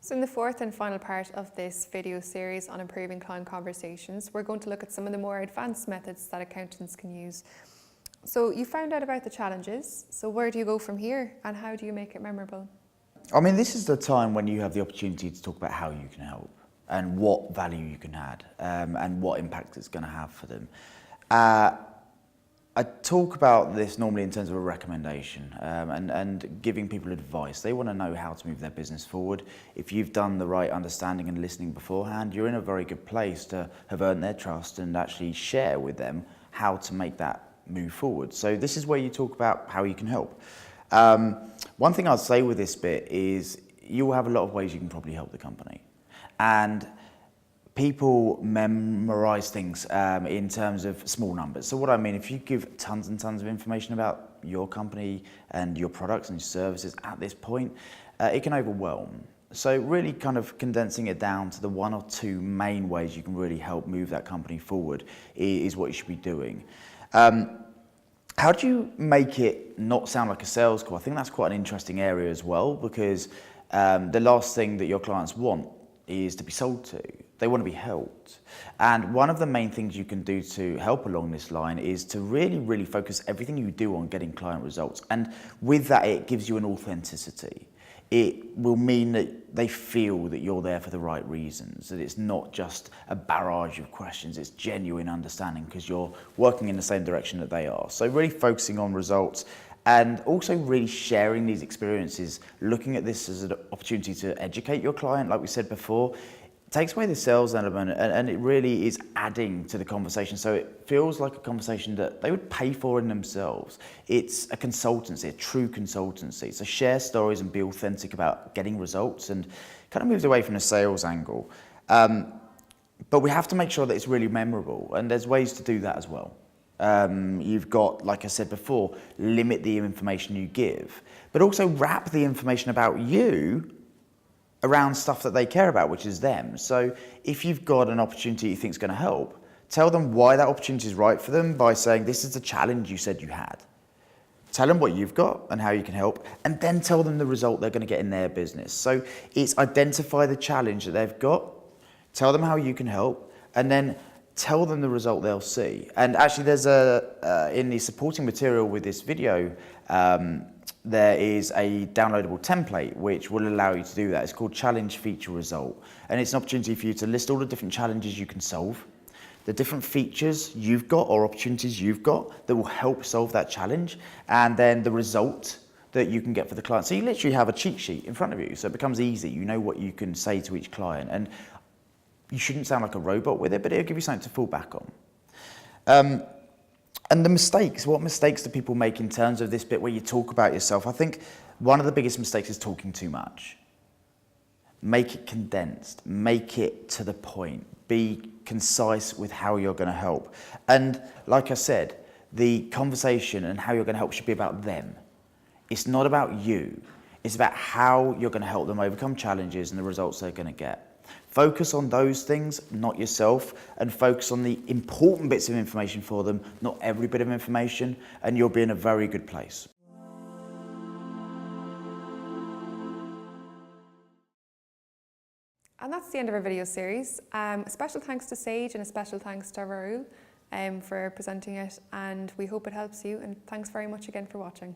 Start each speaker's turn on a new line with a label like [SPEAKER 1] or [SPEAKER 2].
[SPEAKER 1] So in the fourth and final part of this video series on improving client conversations, we're going to look at some of the more advanced methods that accountants can use. So you found out about the challenges, so where do you go from here and how do you make it memorable?
[SPEAKER 2] I mean, this is the time when you have the opportunity to talk about how you can help and what value you can add and what impact it's going to have for them. I talk about this normally in terms of a recommendation and giving people advice. They want to know how to move their business forward. If you've done the right understanding and listening beforehand, you're in a very good place to have earned their trust and actually share with them how to make that move forward. So this is where you talk about how you can help. One thing I'd say with this bit is you'll have a lot of ways you can probably help the company. And people memorize things in terms of small numbers. So what I mean, if you give tons and tons of information about your company and your products and services at this point, it can overwhelm. So really kind of condensing it down to the one or two main ways you can really help move that company forward is what you should be doing. How do you make it not sound like a sales call? I think that's quite an interesting area as well, because the last thing that your clients want is to be sold to. They want to be helped. And one of the main things you can do to help along this line is to really focus everything you do on getting client results. And with that, it gives you an authenticity. It will mean that they feel that you're there for the right reasons, that it's not just a barrage of questions, it's genuine understanding because you're working in the same direction that they are. So really focusing on results and also really sharing these experiences, looking at this as an opportunity to educate your client, like we said before. It takes away the sales element and it really is adding to the conversation. So it feels like a conversation that they would pay for in themselves. It's a consultancy, a true consultancy. So share stories and be authentic about getting results and kind of moves away from the sales angle. But we have to make sure that it's really memorable, and there's ways to do that as well. You've got, like I said before, limit the information you give, but also wrap the information about you around stuff that they care about, which is them. So if you've got an opportunity you think is going to help, tell them why that opportunity is right for them by saying, this is the challenge you said you had. Tell them what you've got and how you can help, and then tell them the result they're going to get in their business. So it's identify the challenge that they've got, tell them how you can help, and then tell them the result they'll see. And actually there's in the supporting material with this video, there is a downloadable template which will allow you to do that. It's called Challenge Feature Result. And it's an opportunity for you to list all the different challenges you can solve, the different features you've got or opportunities you've got that will help solve that challenge, and then the result that you can get for the client. So you literally have a cheat sheet in front of you, so it becomes easy. You know what you can say to each client, and you shouldn't sound like a robot with it, but it'll give you something to fall back on. And the mistakes, what mistakes do people make in terms of this bit where you talk about yourself? I think one of the biggest mistakes is talking too much. Make it condensed, make it to the point, be concise with how you're going to help. And like I said, the conversation and how you're going to help should be about them. It's not about you. It's about how you're going to help them overcome challenges and the results they're going to get. Focus on those things, not yourself, and focus on the important bits of information for them, not every bit of information, and you'll be in a very good place.
[SPEAKER 1] And that's the end of our video series. A special thanks to Sage and a special thanks to Rahul for presenting it, and we hope it helps you, and thanks very much again for watching.